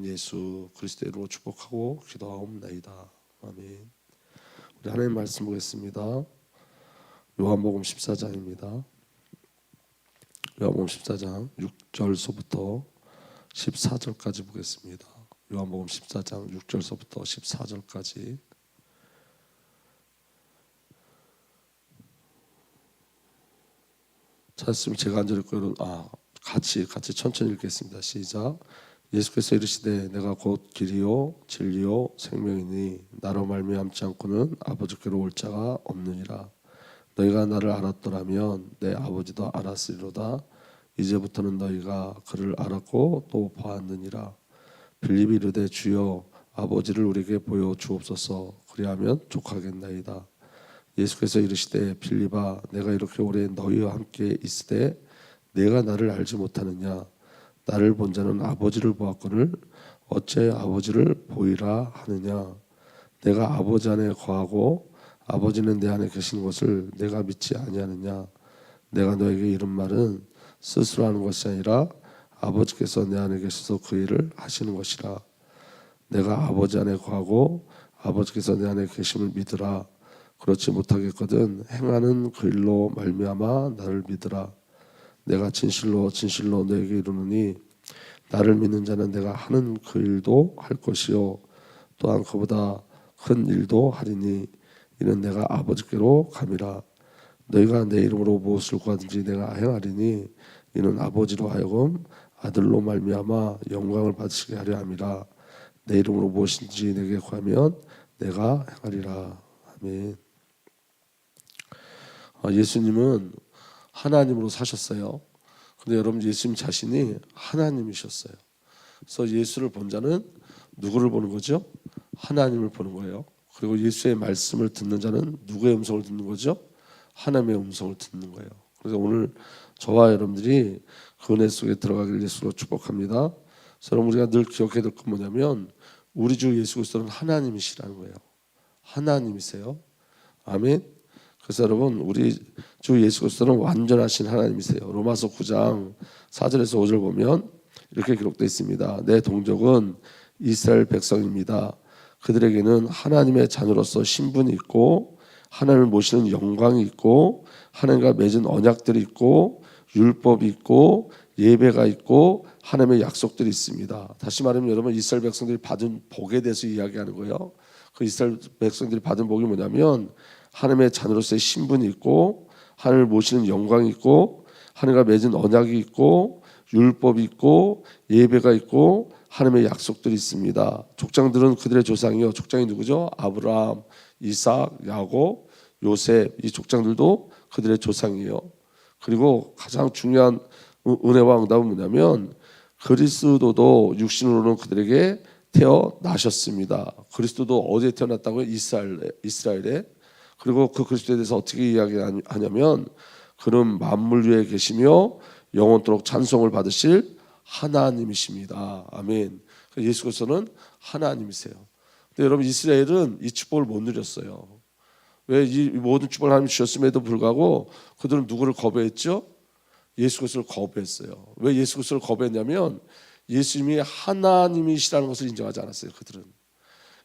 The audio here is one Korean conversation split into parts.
예수 그리스도의 이름으로 축복하고 기도하옵나이다. 아멘. 우리 하나님 말씀 보겠습니다. 요한복음 14장입니다. 요한복음 14장 6절서부터 14절까지 보겠습니다. 요한복음 14장 6절서부터 14절까지. 찾았으면 제가 앉아 있고 같이 천천히 읽겠습니다. 시작. 예수께서 이르시되 내가 곧 길이요 진리요 생명이니 나로 말미암지 않고는 아버지께로 올 자가 없느니라. 너희가 나를 알았더라면 내 아버지도 알았으리로다. 이제부터는 너희가 그를 알았고 또 보았느니라. 빌립이 이르되 주여 아버지를 우리에게 보여 주옵소서. 그리하면 족하겠나이다. 예수께서 이르시되 빌립아 내가 이렇게 오래 너희와 함께 있으되 내가 나를 알지 못하느냐. 나를 본 자는 아버지를 보았거늘 어째 아버지를 보이라 하느냐. 내가 아버지 안에 거하고 아버지는 내 안에 계신 것을 내가 믿지 아니하느냐. 내가 너에게 이런 말은 스스로 하는 것이 아니라 아버지께서 내 안에 계셔서 그 일을 하시는 것이라. 내가 아버지 안에 거하고 아버지께서 내 안에 계심을 믿으라. 그렇지 못하겠거든 행하는 그 일로 말미암아 나를 믿으라. 내가 진실로 너에게 이르노니 나를 믿는 자는 내가 하는 그 일도 할 것이요 또한 그보다 큰 일도 하리니 이는 내가 아버지께로 감이라. 너희가 내 이름으로 무엇을 구하든지 내가 행하리니 이는 아버지로 하여금 아들로 말미암아 영광을 받으시게 하려 함이라. 내 이름으로 무엇인지 내게 구하면 내가 행하리라. 아멘. 예수님은 하나님으로 사셨어요. 근데 여러분 예수님 자신이 하나님이셨어요. 그래서 예수를 본 자는 누구를 보는 거죠? 하나님을 보는 거예요. 그리고 예수의 말씀을 듣는 자는 누구의 음성을 듣는 거죠? 하나님의 음성을 듣는 거예요. 그래서 오늘 저와 여러분들이 그 은혜 속에 들어가길 예수로 축복합니다. 그래서 여러분 우리가 늘 기억해야 될 건 뭐냐면 우리 주 예수 그리스도는 하나님이시라는 거예요. 하나님이세요. 아멘. 그래서 여러분 우리 주 예수 그리스도는 완전하신 하나님이세요. 로마서 9장 4절에서 5절 보면 이렇게 기록되어 있습니다. 내 동족은 이스라엘 백성입니다. 그들에게는 하나님의 자녀로서 신분이 있고 하나님을 모시는 영광이 있고 하나님과 맺은 언약들이 있고 율법이 있고 예배가 있고 하나님의 약속들이 있습니다. 다시 말하면 여러분 이스라엘 백성들이 받은 복에 대해서 이야기하는 거예요. 그 이스라엘 백성들이 받은 복이 뭐냐면 하나님의 자녀로서의 신분이 있고 하나님을 모시는 영광이 있고 하나님과 맺은 언약이 있고 율법이 있고 예배가 있고 하나님의 약속들이 있습니다. 족장들은 그들의 조상이요. 족장이 누구죠? 아브라함, 이삭, 야곱, 요셉. 이 족장들도 그들의 조상이에요. 그리고 가장 중요한 은혜와 응답은 뭐냐면 그리스도도 육신으로는 그들에게 태어나셨습니다. 그리스도도 어디에 태어났다고요? 이스라엘에. 그리고 그 그리스도에 대해서 어떻게 이야기하냐면 그는 만물 위에 계시며 영원토록 찬송을 받으실 하나님이십니다. 아멘. 예수 그리스도는 하나님이세요. 근데 여러분 이스라엘은 이 축복을 못 누렸어요. 왜? 이 모든 축복을 하나님이 주셨음에도 불구하고 그들은 누구를 거부했죠? 예수 그리스도를 거부했어요. 왜 예수 그리스도를 거부했냐면 예수님이 하나님이시라는 것을 인정하지 않았어요. 그들은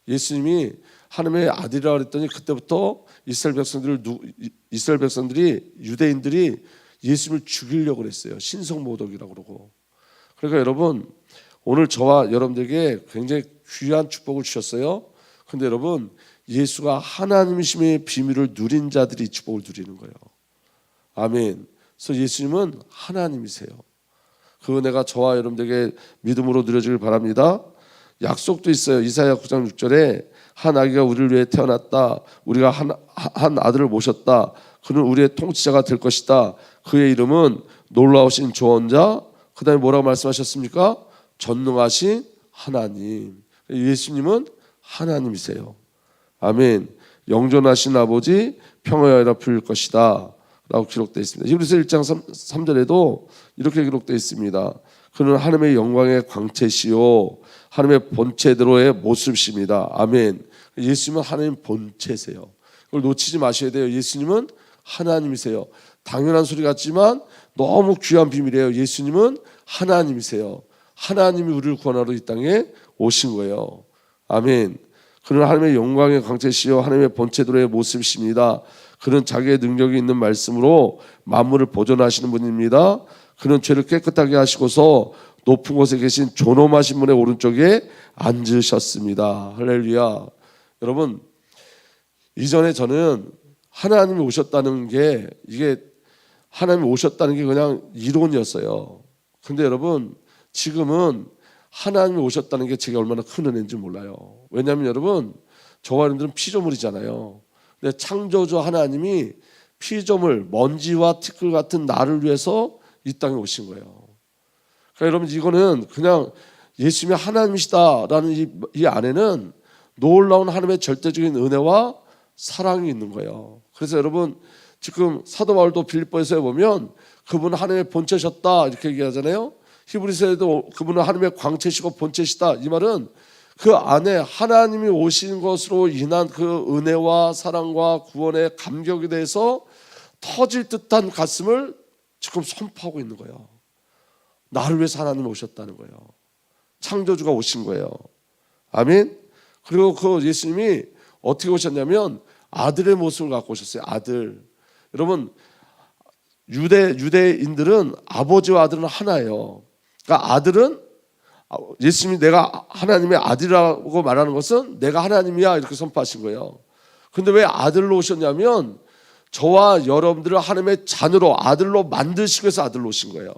예수님이 하나님의 아들이라고 했더니 그때부터 이스라엘 백성들이 유대인들이 예수님을 죽이려고 그랬어요. 신성모독이라고 그러고. 그러니까 여러분 오늘 저와 여러분들에게 굉장히 귀한 축복을 주셨어요. 근데 여러분 예수가 하나님이심의 비밀을 누린 자들이 이 축복을 누리는 거예요. 아멘. 그래서 예수님은 하나님이세요. 그 은혜가 저와 여러분들에게 믿음으로 누려지길 바랍니다. 약속도 있어요. 이사야 9장 6절에 한 아기가 우리를 위해 태어났다. 우리가 한 아들을 모셨다. 그는 우리의 통치자가 될 것이다. 그의 이름은 놀라우신 조언자. 그 다음에 뭐라고 말씀하셨습니까? 전능하신 하나님. 예수님은 하나님이세요. 아멘. 영존하신 아버지 평화의 아이라 불릴 것이다 라고 기록되어 있습니다. 히브리서 1장 3절에도 이렇게 기록되어 있습니다. 그는 하나님의 영광의 광채시요 하나님의 본체대로의 모습이십니다. 아멘. 예수님은 하나님 본체세요. 그걸 놓치지 마셔야 돼요. 예수님은 하나님이세요. 당연한 소리 같지만 너무 귀한 비밀이에요. 예수님은 하나님이세요. 하나님이 우리를 구원하러 이 땅에 오신 거예요. 아멘. 그는 하나님의 영광의 광채시요 하나님의 본체들의 모습이십니다. 그는 자기의 능력이 있는 말씀으로 만물을 보존하시는 분입니다. 그는 죄를 깨끗하게 하시고서 높은 곳에 계신 존엄하신 분의 오른쪽에 앉으셨습니다. 할렐루야. 여러분, 이전에 저는 하나님이 오셨다는 게, 이게 하나님이 오셨다는 게 그냥 이론이었어요. 근데 여러분, 지금은 하나님이 오셨다는 게 제게 얼마나 큰 은혜인지 몰라요. 왜냐하면 여러분, 저와 여러분들은 피조물이잖아요. 근데 창조주 하나님이 피조물, 먼지와 티끌 같은 나를 위해서 이 땅에 오신 거예요. 그러니까 여러분, 이거는 그냥 예수님이 하나님이시다라는 이 안에는 놀라운 하나님의 절대적인 은혜와 사랑이 있는 거예요. 그래서 여러분, 지금 사도 바울도 빌립보에서 보면 그분은 하나님의 본체셨다 이렇게 얘기하잖아요. 히브리서에도 그분은 하나님의 광채시고 본체시다. 이 말은 그 안에 하나님이 오신 것으로 인한 그 은혜와 사랑과 구원의 감격에 대해서 터질 듯한 가슴을 지금 선포하고 있는 거예요. 나를 위해서 하나님이 오셨다는 거예요. 창조주가 오신 거예요. 아멘. 그리고 그 예수님이 어떻게 오셨냐면 아들의 모습을 갖고 오셨어요. 아들. 여러분, 유대인들은 아버지와 아들은 하나예요. 그러니까 아들은, 예수님이 내가 하나님의 아들이라고 말하는 것은 내가 하나님이야 이렇게 선포하신 거예요. 근데 왜 아들로 오셨냐면 저와 여러분들을 하나님의 자녀로, 아들로 만드시기 위해서 아들로 오신 거예요.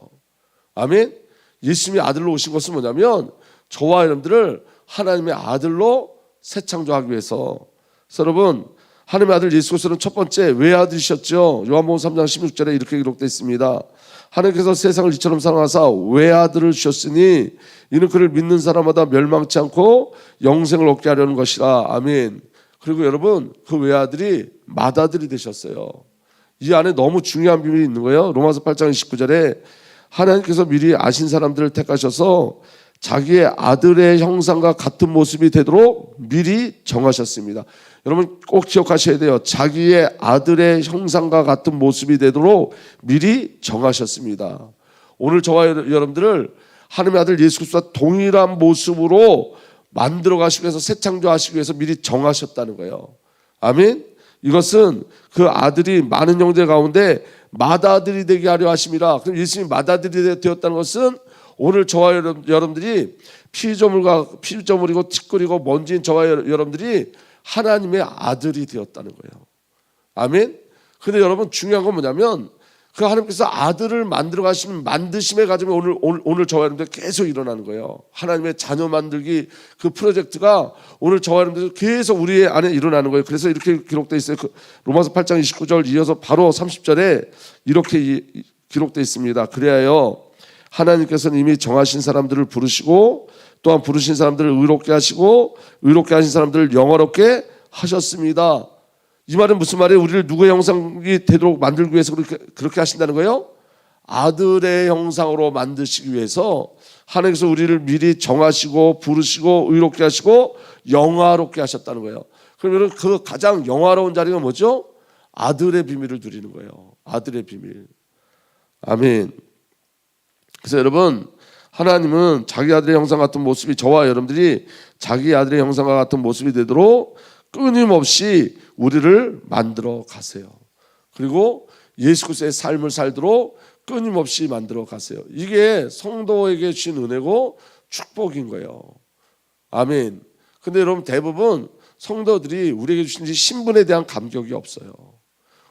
아멘. 예수님이 아들로 오신 것은 뭐냐면 저와 여러분들을 하나님의 아들로 새 창조하기 위해서. 그래서 여러분, 하나님의 아들 예수 그리스도는 첫 번째 외아들이셨죠. 요한복음 3장 16절에 이렇게 기록되어 있습니다. 하나님께서 세상을 이처럼 사랑하사 외아들을 주셨으니 이는 그를 믿는 사람마다 멸망치 않고 영생을 얻게 하려는 것이라. 아멘. 그리고 여러분, 그 외아들이 맏아들이 되셨어요. 이 안에 너무 중요한 비밀이 있는 거예요. 로마서 8장 29절에 하나님께서 미리 아신 사람들을 택하셔서 자기의 아들의 형상과 같은 모습이 되도록 미리 정하셨습니다. 여러분 꼭 기억하셔야 돼요. 자기의 아들의 형상과 같은 모습이 되도록 미리 정하셨습니다. 오늘 저와 여러분들을 하나님의 아들 예수 그리스도와 동일한 모습으로 만들어 가시기 위해서 새 창조하시기 위해서 미리 정하셨다는 거예요. 아멘. 이것은 그 아들이 많은 형제 가운데 맏아들이 되게 하려 하심이라. 그럼 예수님이 맏아들이 되었다는 것은 오늘 저와 여러분들이 피조물이고 티끌이고 먼지인 저와 여러분들이 하나님의 아들이 되었다는 거예요. 아멘. 근데 여러분 중요한 건 뭐냐면 그 하나님께서 아들을 만들어 가시는 만드심의 과정이 오늘 저와 여러분들 계속 일어나는 거예요. 하나님의 자녀 만들기 그 프로젝트가 오늘 저와 여러분들 계속 우리 안에 일어나는 거예요. 그래서 이렇게 기록되어 있어요. 로마서 8장 29절 이어서 바로 30절에 이렇게 기록되어 있습니다. 그래야요 하나님께서는 이미 정하신 사람들을 부르시고 또한 부르신 사람들을 의롭게 하시고 의롭게 하신 사람들을 영화롭게 하셨습니다. 이 말은 무슨 말이에요? 우리를 누구의 형상이 되도록 만들기 위해서 그렇게 하신다는 거예요? 아들의 형상으로 만드시기 위해서 하나님께서 우리를 미리 정하시고 부르시고 의롭게 하시고 영화롭게 하셨다는 거예요. 그러면 그 가장 영화로운 자리가 뭐죠? 아들의 비밀을 누리는 거예요. 아들의 비밀. 아멘. 그래서 여러분, 하나님은 자기 아들의 형상 같은 모습이 저와 여러분들이 자기 아들의 형상과 같은 모습이 되도록 끊임없이 우리를 만들어 가세요. 그리고 예수 그리스도의 삶을 살도록 끊임없이 만들어 가세요. 이게 성도에게 주신 은혜고 축복인 거예요. 아멘. 근데 여러분 대부분 성도들이 우리에게 주신 신분에 대한 감격이 없어요.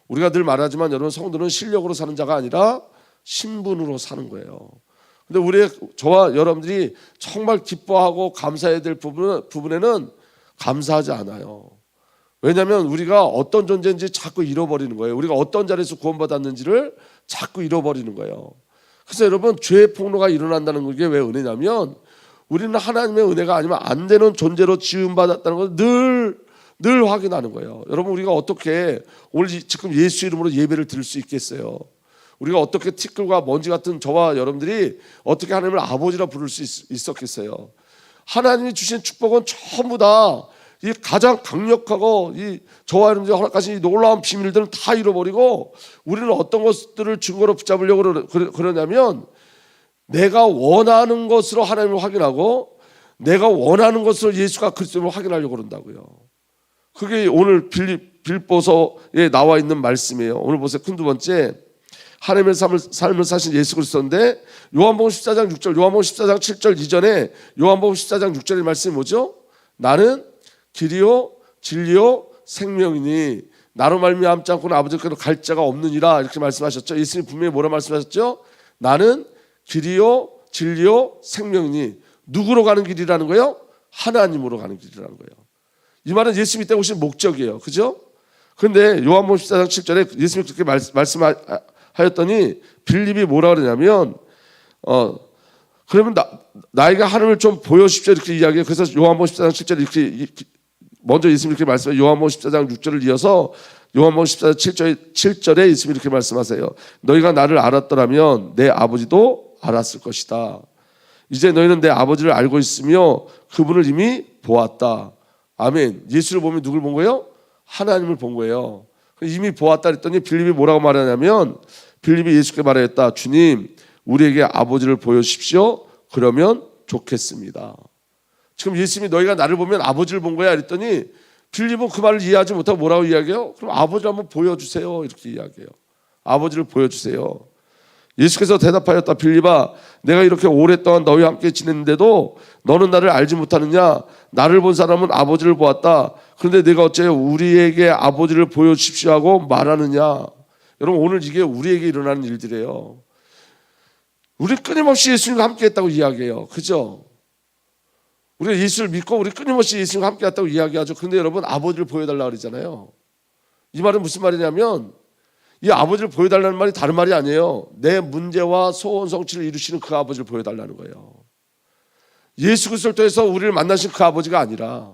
우리가 늘 말하지만 여러분 성도는 실력으로 사는 자가 아니라 신분으로 사는 거예요. 근데 저와 여러분들이 정말 기뻐하고 감사해야 될 부분에는 감사하지 않아요. 왜냐하면 우리가 어떤 존재인지 자꾸 잃어버리는 거예요. 우리가 어떤 자리에서 구원받았는지를 자꾸 잃어버리는 거예요. 그래서 여러분 죄의 폭로가 일어난다는 게 왜 은혜냐면 우리는 하나님의 은혜가 아니면 안 되는 존재로 지음받았다는 걸 늘 확인하는 거예요. 여러분 우리가 어떻게 오늘 지금 예수 이름으로 예배를 드릴 수 있겠어요? 우리가 어떻게 티끌과 먼지 같은 저와 여러분들이 어떻게 하나님을 아버지라 부를 수 있었겠어요? 하나님이 주신 축복은 전부 다 이 가장 강력하고 이 저와 여러분들이 허락하신 이 놀라운 비밀들은 다 잃어버리고 우리는 어떤 것들을 증거로 붙잡으려고 그러냐면 내가 원하는 것으로 하나님을 확인하고 내가 원하는 것을 예수가 그리스도로 확인하려고 그런다고요. 그게 오늘 빌보서에 나와 있는 말씀이에요. 오늘 보세요. 큰 두 번째, 하나님의 삶을 사신 예수 그리스도인데, 요한복음 14장 6절, 요한복음 14장 7절 이전에 요한복음 14장 6절의 말씀이 뭐죠? 나는 길이요 진리요 생명이니 나로 말미암지 않고는 아버지께로 갈 자가 없느니라, 이렇게 말씀하셨죠. 예수님이 분명히 뭐라 말씀하셨죠? 나는 길이요 진리요 생명이니. 누구로 가는 길이라는 거예요? 하나님으로 가는 길이라는 거예요. 이 말은 예수님이 때 오신 목적이에요. 그죠? 그런데 요한복음 14장 7절에 예수님이 그렇게 말씀하였더니 빌립이 뭐라 그러냐면 그러면 나에게 하나님을 좀 보여주십시오, 이렇게 이야기해요. 그래서 요한복음 14장 7절에 이렇게 먼저 예수님이 이렇게 말씀해요. 요한복음 14장 6절을 이어서 요한복음 14장 7절에 예수님이 이렇게 말씀하세요. 너희가 나를 알았더라면 내 아버지도 알았을 것이다. 이제 너희는 내 아버지를 알고 있으며 그분을 이미 보았다. 아멘. 예수를 보면 누굴 본 거예요? 하나님을 본 거예요. 이미 보았다 그랬더니 빌립이 뭐라고 말하냐면, 빌립이 예수께 말하였다. 주님, 우리에게 아버지를 보여주십시오. 그러면 좋겠습니다. 지금 예수님이 너희가 나를 보면 아버지를 본 거야 그랬더니 빌립은 그 말을 이해하지 못하고 뭐라고 이야기해요? 그럼 아버지를 한번 보여주세요, 이렇게 이야기해요. 아버지를 보여주세요. 예수께서 대답하였다. 빌립아, 내가 이렇게 오랫동안 너희와 함께 지냈는데도 너는 나를 알지 못하느냐? 나를 본 사람은 아버지를 보았다. 그런데 내가 어째 우리에게 아버지를 보여주십시오 하고 말하느냐? 여러분, 오늘 이게 우리에게 일어나는 일들이에요. 우리 끊임없이 예수님과 함께 했다고 이야기해요. 그죠? 우리가 예수를 믿고 우리 끊임없이 예수님과 함께 했다고 이야기하죠. 그런데 여러분, 아버지를 보여달라고 그러잖아요. 이 말은 무슨 말이냐면, 이 아버지를 보여달라는 말이 다른 말이 아니에요. 내 문제와 소원 성취를 이루시는 그 아버지를 보여달라는 거예요. 예수 그리스도를 통해서 우리를 만나신 그 아버지가 아니라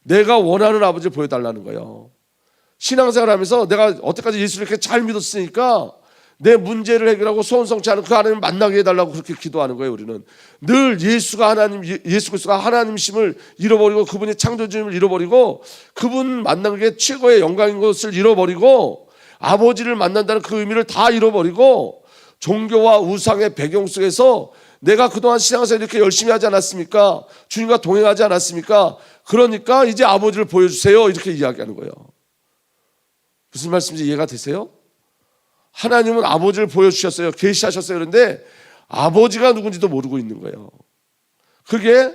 내가 원하는 아버지를 보여달라는 거예요. 신앙생활하면서 내가 어때까지 예수를 이렇게 잘 믿었으니까 내 문제를 해결하고 소원 성취하는 그 하나님을 만나게 해달라고 그렇게 기도하는 거예요. 우리는 늘 예수 그리스도가 하나님이심을 잃어버리고 그분이 창조주님을 잃어버리고 그분 만나는 게 최고의 영광인 것을 잃어버리고 아버지를 만난다는 그 의미를 다 잃어버리고 종교와 우상의 배경 속에서 내가 그동안 신앙생활 이렇게 열심히 하지 않았습니까? 주님과 동행하지 않았습니까? 그러니까 이제 아버지를 보여주세요, 이렇게 이야기하는 거예요. 무슨 말씀인지 이해가 되세요? 하나님은 아버지를 보여주셨어요. 계시하셨어요. 그런데 아버지가 누군지도 모르고 있는 거예요. 그게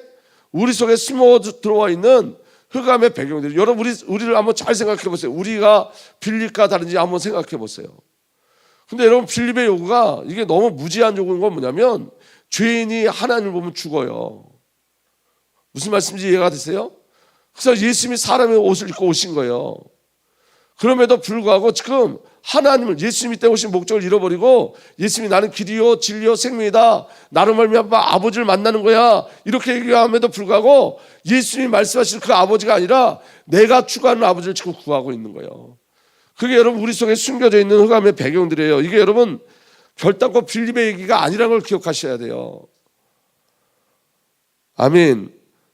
우리 속에 숨어 들어와 있는 흑암의 배경들. 여러분, 우리를 한번 잘 생각해 보세요. 우리가 빌립과 다른지 한번 생각해 보세요. 근데 여러분, 빌립의 요구가 이게 너무 무지한 요구인 건 뭐냐면 죄인이 하나님을 보면 죽어요. 무슨 말씀인지 이해가 되세요? 그래서 예수님이 사람의 옷을 입고 오신 거예요. 그럼에도 불구하고 지금 하나님을, 예수님이 때 오신 목적을 잃어버리고 예수님이 나는 길이요 진리요 생명이다, 나로 말미암아 아버지를 만나는 거야, 이렇게 얘기함에도 불구하고 예수님이 말씀하신 그 아버지가 아니라 내가 추구하는 아버지를 지금 구하고 있는 거예요. 그게 여러분 우리 속에 숨겨져 있는 흑암의 배경들이에요. 이게 여러분 결단코 빌립의 얘기가 아니라는 걸 기억하셔야 돼요. 아멘.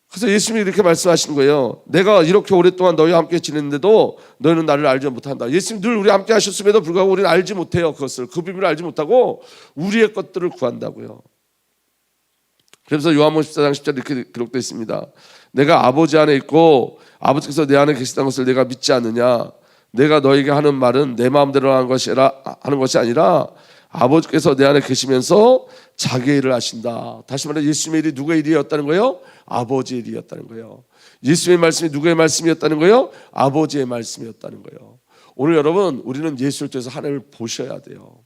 그래서 예수님이 이렇게 말씀하시는 거예요. 내가 이렇게 오랫동안 너희와 함께 지냈는데도 너희는 나를 알지 못한다. 예수님 늘 우리 함께 하셨음에도 불구하고 우리는 알지 못해요. 그것을, 그 비밀을 알지 못하고 우리의 것들을 구한다고요. 그래서 요한복음 14장 10절 이렇게 기록되어 있습니다. 내가 아버지 안에 있고 아버지께서 내 안에 계시다는 것을 내가 믿지 않느냐? 내가 너에게 하는 말은 내 마음대로 하는 것이 아니라 아버지께서 내 안에 계시면서 자기의 일을 하신다. 다시 말해 예수님의 일이 누구의 일이었다는 거예요? 아버지의 일이었다는 거예요. 예수님의 말씀이 누구의 말씀이었다는 거예요? 아버지의 말씀이었다는 거예요. 오늘 여러분, 우리는 예수를 통해서 하나님을 보셔야 돼요.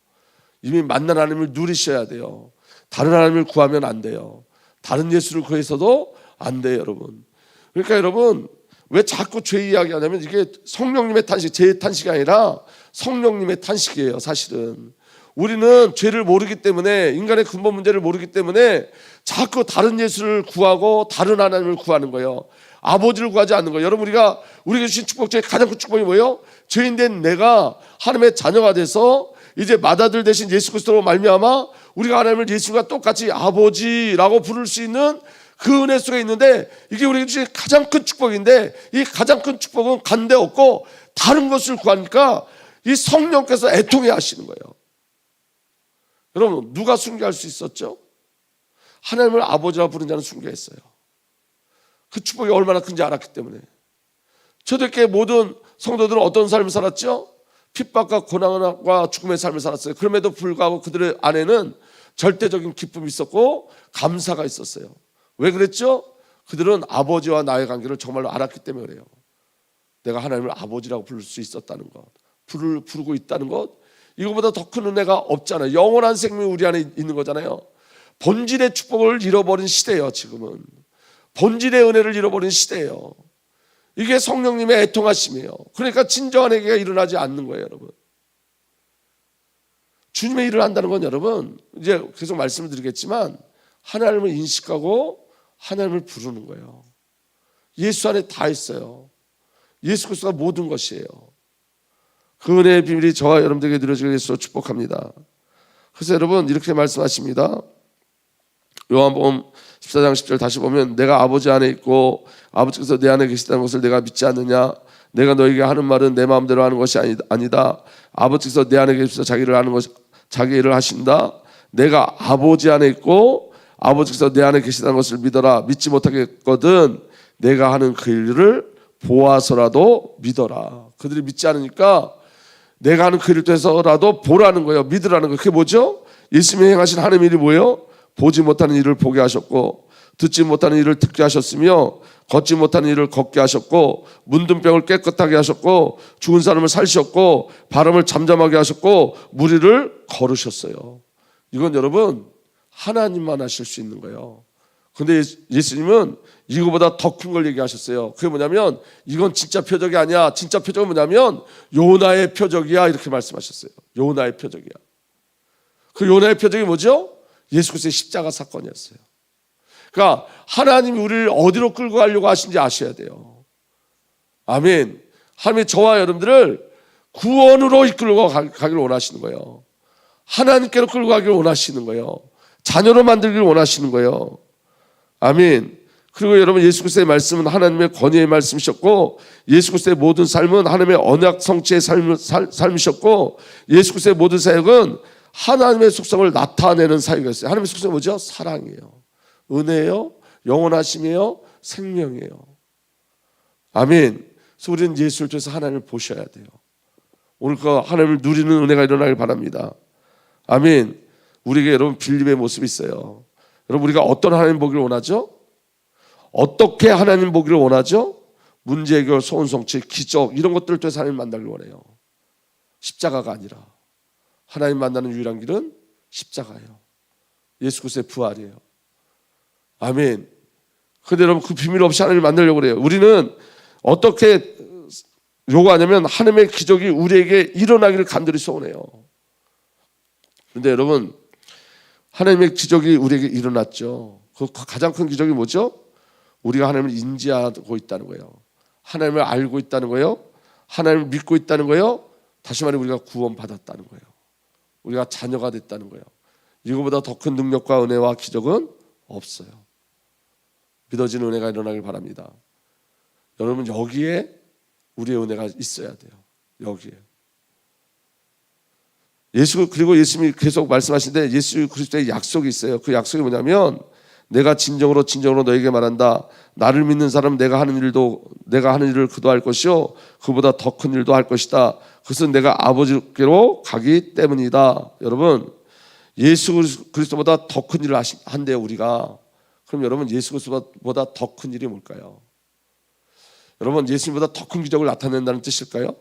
이미 만난 하나님을 누리셔야 돼요. 다른 하나님을 구하면 안 돼요. 다른 예수를 구해서도 안 돼요, 여러분. 그러니까 여러분, 왜 자꾸 죄 이야기하냐면 이게 성령님의 탄식, 제 탄식이 아니라 성령님의 탄식이에요. 사실은 우리는 죄를 모르기 때문에, 인간의 근본 문제를 모르기 때문에 자꾸 다른 예수를 구하고 다른 하나님을 구하는 거예요. 아버지를 구하지 않는 거예요. 여러분, 우리가 주신 축복 중에 가장 큰 축복이 뭐예요? 죄인된 내가 하나님의 자녀가 돼서 이제 맏아들 대신 예수 그리스도로 말미암아 우리가 하나님을 예수님과 똑같이 아버지라고 부를 수 있는 그 은혜 속에 있는데, 이게 우리에게 주신 가장 큰 축복인데, 이 가장 큰 축복은 간데 없고 다른 것을 구하니까 이 성령께서 애통해 하시는 거예요. 여러분, 누가 순교할 수 있었죠? 하나님을 아버지라 부른 자는 순교했어요. 그 축복이 얼마나 큰지 알았기 때문에. 초대교회 모든 성도들은 어떤 삶을 살았죠? 핍박과 고난과 죽음의 삶을 살았어요. 그럼에도 불구하고 그들의 안에는 절대적인 기쁨이 있었고 감사가 있었어요. 왜 그랬죠? 그들은 아버지와 나의 관계를 정말로 알았기 때문에 그래요. 내가 하나님을 아버지라고 부를 수 있었다는 것, 부르고 있다는 것, 이거보다 더 큰 은혜가 없잖아요. 영원한 생명이 우리 안에 있는 거잖아요. 본질의 축복을 잃어버린 시대예요. 지금은 본질의 은혜를 잃어버린 시대예요. 이게 성령님의 애통하심이에요. 그러니까 진정한 회개가 일어나지 않는 거예요, 여러분. 주님의 일을 한다는 건 여러분, 이제 계속 말씀을 드리겠지만 하나님을 인식하고 하나님을 부르는 거예요. 예수 안에 다 있어요. 예수 그리스도가 모든 것이에요. 그 은혜의 비밀이 저와 여러분들에게 누려지게 되어 축복합니다. 그래서 여러분 이렇게 말씀하십니다. 요한복음 14장 10절 다시 보면 내가 아버지 안에 있고 아버지께서 내 안에 계시다는 것을 내가 믿지 않느냐? 내가 너에게 하는 말은 내 마음대로 하는 것이 아니다. 아버지께서 내 안에 계시서 자기 일을 하신다. 내가 아버지 안에 있고 아버지께서 내 안에 계시다는 것을 믿어라. 믿지 못하겠거든 내가 하는 그 일을 보아서라도 믿어라. 그들이 믿지 않으니까 내가 하는 그 일을 통해서라도 보라는 거예요. 믿으라는 거예요. 그게 뭐죠? 예수님이 행하신 하나님의 일이 뭐예요? 보지 못하는 일을 보게 하셨고 듣지 못하는 일을 듣게 하셨으며 걷지 못하는 일을 걷게 하셨고 문든 병을 깨끗하게 하셨고 죽은 사람을 살리셨고 바람을 잠잠하게 하셨고 무리를 걸으셨어요. 이건 여러분 하나님만 하실 수 있는 거예요. 근데 예수님은 이거보다 더 큰 걸 얘기하셨어요. 그게 뭐냐면 이건 진짜 표적이 아니야. 진짜 표적은 뭐냐면 요나의 표적이야 이렇게 말씀하셨어요. 요나의 표적이야. 그 요나의 표적이 뭐죠? 예수 그리스도의 십자가 사건이었어요. 그러니까 하나님이 우리를 어디로 끌고 가려고 하신지 아셔야 돼요. 아멘. 하나님이 저와 여러분들을 구원으로 이끌고 가기를 원하시는 거예요. 하나님께로 끌고 가기를 원하시는 거예요. 자녀로 만들기를 원하시는 거예요. 아멘. 그리고 여러분 예수 그리스도의 말씀은 하나님의 권위의 말씀이셨고 예수 그리스도의 모든 삶은 하나님의 언약 성취의 삶이셨고 예수 그리스도의 모든 사역은 하나님의 속성을 나타내는 사역이었어요. 하나님의 속성이 뭐죠? 사랑이에요. 은혜예요. 영원하심이에요. 생명이에요. 아멘. 그래서 우리는 예수를 통해서 하나님을 보셔야 돼요. 오늘 그 하나님을 누리는 은혜가 일어나길 바랍니다. 아멘. 우리에게 여러분 빌립의 모습이 있어요. 여러분 우리가 어떤 하나님 보기를 원하죠? 어떻게 하나님 보기를 원하죠? 문제 해결, 소원 성취, 기적 이런 것들을 통해서 하나님 만나길 원해요. 십자가가 아니라 하나님 만나는 유일한 길은 십자가예요. 예수 그리스도의 부활이에요. 아멘. 그런데 여러분 그 비밀 없이 하나님을 만나려고 그래요. 우리는 어떻게 요구하냐면 하나님의 기적이 우리에게 일어나기를 간절히 소원해요. 그런데 여러분 하나님의 기적이 우리에게 일어났죠. 그 가장 큰 기적이 뭐죠? 우리가 하나님을 인지하고 있다는 거예요. 하나님을 알고 있다는 거예요. 하나님을 믿고 있다는 거예요. 다시 말해 우리가 구원받았다는 거예요. 우리가 자녀가 됐다는 거예요. 이거보다 더 큰 능력과 은혜와 기적은 없어요. 믿어지는 은혜가 일어나길 바랍니다. 여러분 여기에 우리의 은혜가 있어야 돼요. 여기에. 그리고 예수님이 계속 말씀하시는데 예수 그리스도의 약속이 있어요. 그 약속이 뭐냐면 내가 진정으로 너에게 말한다. 나를 믿는 사람은 내가 하는 일을 그도 할 것이요 그보다 더 큰 일도 할 것이다. 그것은 내가 아버지께로 가기 때문이다. 여러분 예수 그리스도보다 더 큰 일을 한대요 우리가. 그럼 여러분 예수 그리스도보다 더 큰 일이 뭘까요? 여러분 예수님보다 더 큰 기적을 나타낸다는 뜻일까요?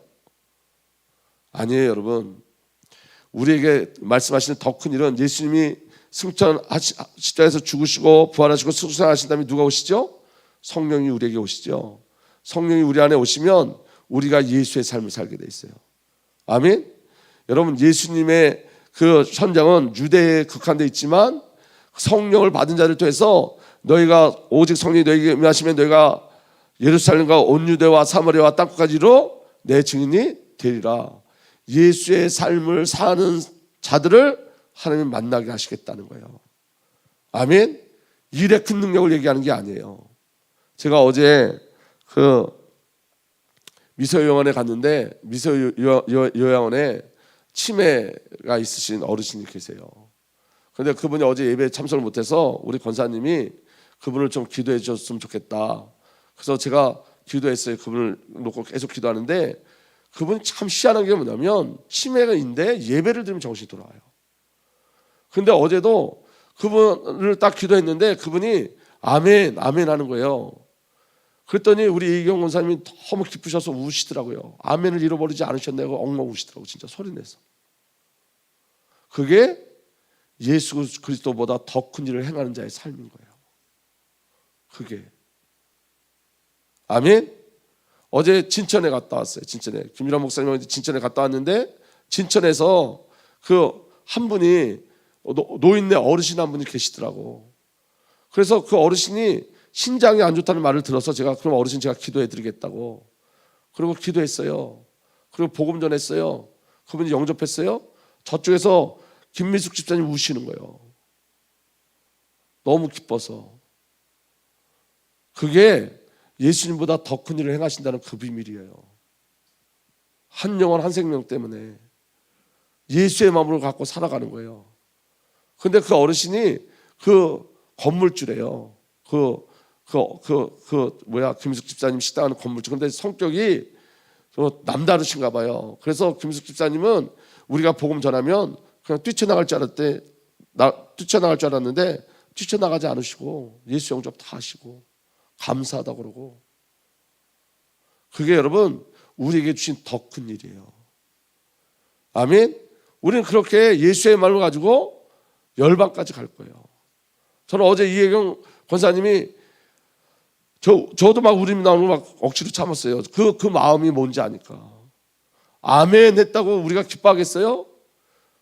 아니에요 여러분. 우리에게 말씀하시는 더 큰 일은 예수님이 십자가에서 죽으시고 부활하시고 승천하신 다음에 누가 오시죠? 성령이 우리에게 오시죠. 성령이 우리 안에 오시면 우리가 예수의 삶을 살게 돼 있어요. 아멘. 여러분 예수님의 그 현장은 유대에 국한되어 있지만 성령을 받은 자를 통해서 너희가 오직 성령이 너희에게 임하시면 너희가 예루살렘과 온 유대와 사마리아와 땅끝까지로 내 증인이 되리라. 예수의 삶을 사는 자들을 하나님 만나게 하시겠다는 거예요. 아멘. 일의 큰 능력을 얘기하는 게 아니에요. 제가 어제 그 미소요양원에 갔는데 미소요양원에 치매가 있으신 어르신이 계세요. 그런데 그분이 어제 예배에 참석을 못해서 우리 권사님이 그분을 좀 기도해 주셨으면 좋겠다. 그래서 제가 기도했어요. 그분을 놓고 계속 기도하는데 그분이 참 희한한 게 뭐냐면 치매가 있는데 예배를 드리면 정신이 돌아와요. 근데 어제도 그분을 딱 기도했는데 그분이 아멘 아멘 하는 거예요. 그랬더니 우리 이경 권사님이 너무 기쁘셔서 우시더라고요. 아멘을 잃어버리지 않으셨네요. 엉엉 우시더라고요. 진짜 소리내서. 그게 예수 그리스도보다 더 큰 일을 행하는 자의 삶인 거예요. 그게. 아멘. 어제 진천에 갔다 왔어요. 진천에 김일환 목사님하고 진천에 갔다 왔는데 진천에서 그 한 분이 노인네 어르신 한 분이 계시더라고. 그래서 그 어르신이 신장이 안 좋다는 말을 들어서 제가 그럼 어르신 제가 기도해 드리겠다고. 그리고 기도했어요. 그리고 복음 전했어요. 그분이 영접했어요. 저쪽에서 김미숙 집사님 우시는 거예요. 너무 기뻐서. 그게 예수님보다 더 큰 일을 행하신다는 그 비밀이에요. 한 영혼 한 생명 때문에 예수의 마음을 갖고 살아가는 거예요. 근데 그 어르신이 그 건물주래요. 김미숙 집사님 식당하는 건물주. 근데 성격이 좀 남다르신가 봐요. 그래서 김미숙 집사님은 우리가 복음 전하면 그냥 뛰쳐나갈 줄 알았는데 뛰쳐나가지 않으시고 예수 영접 다 하시고 감사하다고 그러고. 그게 여러분 우리에게 주신 더 큰 일이에요. 아멘. 우리는 그렇게 예수의 말을 가지고 열방까지 갈 거예요. 저는 어제 이혜경 권사님이 저도 막 울음이 나오는 거 막 억지로 참았어요. 그 마음이 뭔지 아니까. 아멘 했다고 우리가 기뻐하겠어요?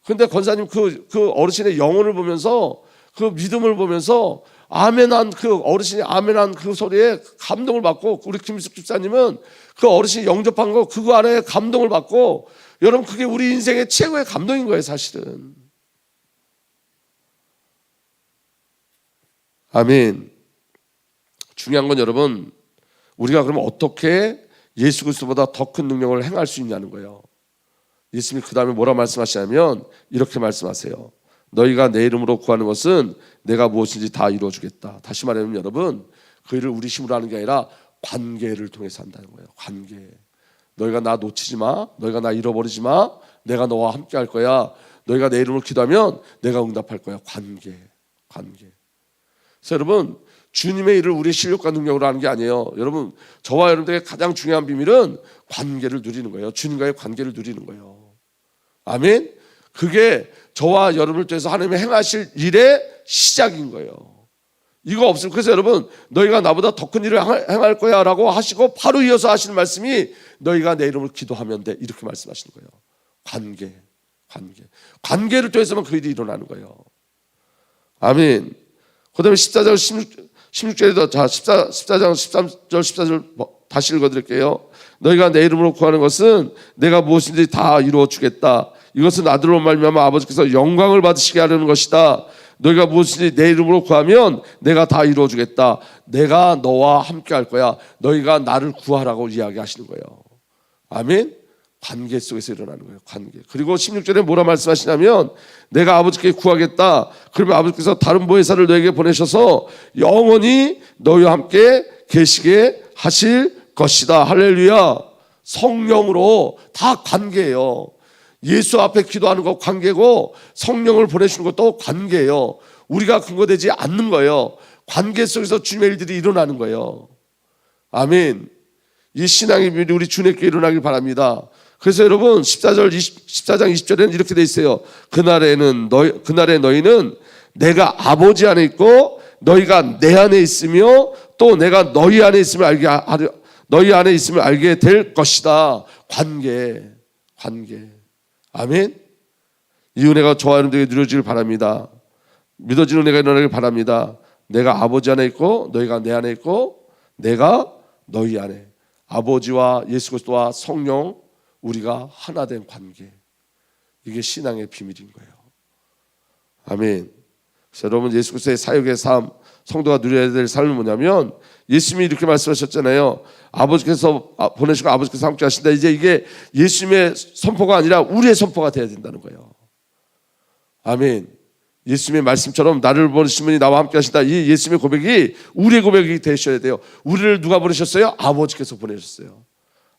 근데 권사님 그 어르신의 영혼을 보면서 그 믿음을 보면서 아멘한 그 어르신이 아멘한 그 소리에 감동을 받고 우리 김미숙 집사님은 그 어르신이 영접한 거 그거 안에 감동을 받고 여러분 그게 우리 인생의 최고의 감동인 거예요 사실은. 아멘. 중요한 건 여러분 우리가 그러면 어떻게 예수 그리스도보다 더 큰 능력을 행할 수 있냐는 거예요. 예수님이 그 다음에 뭐라 말씀하시냐면 이렇게 말씀하세요. 너희가 내 이름으로 구하는 것은 내가 무엇인지 다 이루어주겠다. 다시 말하면 여러분 그 일을 우리 힘으로 하는 게 아니라 관계를 통해서 한다는 거예요. 관계. 너희가 나 놓치지 마. 너희가 나 잃어버리지 마. 내가 너와 함께 할 거야. 너희가 내 이름으로 기도하면 내가 응답할 거야. 관계. 그래서 여러분 주님의 일을 우리의 실력과 능력으로 하는 게 아니에요. 여러분 저와 여러분들의 가장 중요한 비밀은 관계를 누리는 거예요. 주님과의 관계를 누리는 거예요. 아멘. 그게 저와 여러분을 통해서 하나님이 행하실 일의 시작인 거예요. 이거 없으면 그래서 여러분 너희가 나보다 더 큰 일을 행할 거야 라고 하시고 바로 이어서 하시는 말씀이 너희가 내 이름을 기도하면 돼 이렇게 말씀하시는 거예요. 관계를 통해서만 그 일이 일어나는 거예요. 아멘. 그 다음에 14장 16절에도 자 14장 13절 14절 다시 읽어드릴게요. 너희가 내 이름으로 구하는 것은 내가 무엇인지 다 이루어 주겠다. 이것은 아들로 말미암아 아버지께서 영광을 받으시게 하려는 것이다. 너희가 무엇인지 내 이름으로 구하면 내가 다 이루어 주겠다. 내가 너와 함께 할 거야. 너희가 나를 구하라고 이야기하시는 거예요. 아멘. 관계 속에서 일어나는 거예요. 관계. 그리고 16절에 뭐라 말씀하시냐면 내가 아버지께 구하겠다. 그러면 아버지께서 다른 보혜사를 너에게 보내셔서 영원히 너희와 함께 계시게 하실 것이다. 할렐루야. 성령으로 다 관계예요. 예수 앞에 기도하는 거 관계고 성령을 보내주는 것도 관계예요. 우리가 근거되지 않는 거예요. 관계 속에서 주님의 일들이 일어나는 거예요. 아멘. 이 신앙의 비밀이 우리 주님께 일어나길 바랍니다. 그래서 여러분 14장 20절에는 이렇게 돼 있어요. 그날에 너희는 내가 아버지 안에 있고 너희가 내 안에 있으며 또 내가 너희 안에 있으면 알게 될 것이다. 관계. 아멘. 이 은혜가 저와 여러분들에게 누려지길 바랍니다. 믿어지는 은혜가 일어나길 바랍니다. 내가 아버지 안에 있고 너희가 내 안에 있고 내가 너희 안에. 아버지와 예수 그리스도와 성령 우리가 하나 된 관계. 이게 신앙의 비밀인 거예요. 아멘. 그래서 여러분 예수 그리스도의 사역의 삶, 성도가 누려야 될 삶은 뭐냐면 예수님이 이렇게 말씀하셨잖아요. 아버지께서 보내시고 아버지께서 함께 하신다. 이제 이게 예수님의 선포가 아니라 우리의 선포가 돼야 된다는 거예요. 아멘. 예수님의 말씀처럼 나를 보내신 분이 나와 함께 하신다. 이 예수님의 고백이 우리의 고백이 되셔야 돼요. 우리를 누가 보내셨어요? 아버지께서 보내셨어요.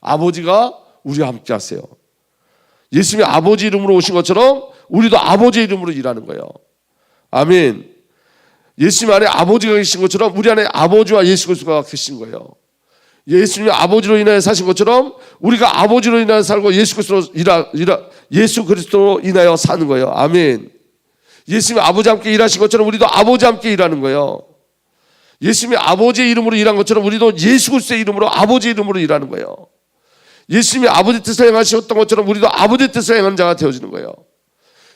아버지가 우리와 함께 하세요. 예수님이 아버지 이름으로 오신 것처럼 우리도 아버지 이름으로 일하는 거예요. 아멘. 예수님 안에 아버지가 계신 것처럼 우리 안에 아버지와 예수 그리스도가 계신 거예요. 예수님이 아버지로 인하여 사신 것처럼 우리가 아버지로 인하여 살고 예수 그리스도로 인하여 사는 거예요. 아멘. 예수님이 아버지 함께 일하신 것처럼 우리도 아버지 함께 일하는 거예요. 예수님이 아버지의 이름으로 일한 것처럼 우리도 예수 그리스도의 이름으로 아버지 이름으로 일하는 거예요. 예수님이 아버지 뜻을 행하셨던 것처럼 우리도 아버지 뜻을 행하는 자가 되어지는 거예요.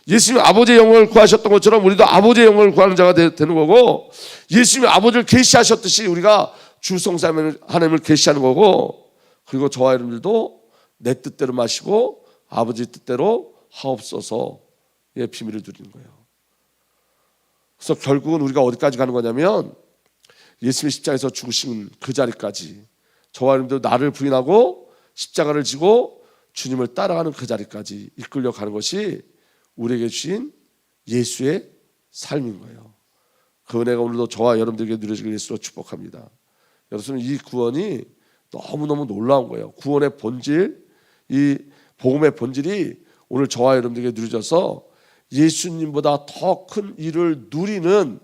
예수님이 아버지의 영광을 구하셨던 것처럼 우리도 아버지의 영광을 구하는 자가 되는 거고, 예수님이 아버지를 계시하셨듯이 우리가 주 성삼위 하나님을 계시하는 거고, 그리고 저와 여러분들도 내 뜻대로 마시고 아버지 뜻대로 하옵소서의 비밀을 누리는 거예요. 그래서 결국은 우리가 어디까지 가는 거냐면 예수님이 십자가에서 죽으신 그 자리까지, 저와 여러분들도 나를 부인하고 십자가를 지고 주님을 따라가는 그 자리까지 이끌려 가는 것이 우리에게 주신 예수의 삶인 거예요. 그 은혜가 오늘도 저와 여러분들에게 누려지길 예수로 축복합니다. 여러분, 이 구원이 너무너무 놀라운 거예요. 구원의 본질, 이 복음의 본질이 오늘 저와 여러분들에게 누려져서 예수님보다 더 큰 일을 누리는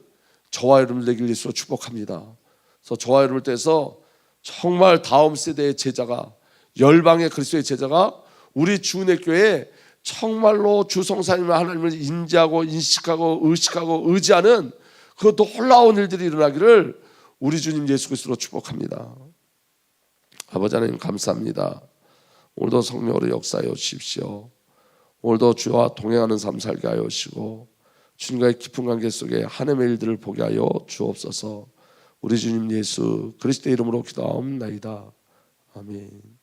저와 여러분들 되길 예수로 축복합니다. 그래서 저와 여러분을 통해서 정말 다음 세대의 제자가, 열방의 그리스도의 제자가 우리 주은혜 교회에 정말로 주 성삼위 하나님을 인지하고 인식하고 의식하고 의지하는 그 놀라운 일들이 일어나기를 우리 주님 예수 그리스도로 축복합니다. 아버지 하나님 감사합니다. 오늘도 성령으로 역사하여 주십시오. 오늘도 주와 동행하는 삶 살게 하여 주시고 주님과의 깊은 관계 속에 하나님의 일들을 보게 하여 주옵소서. 우리 주님 예수 그리스도의 이름으로 기도하옵나이다. 아멘.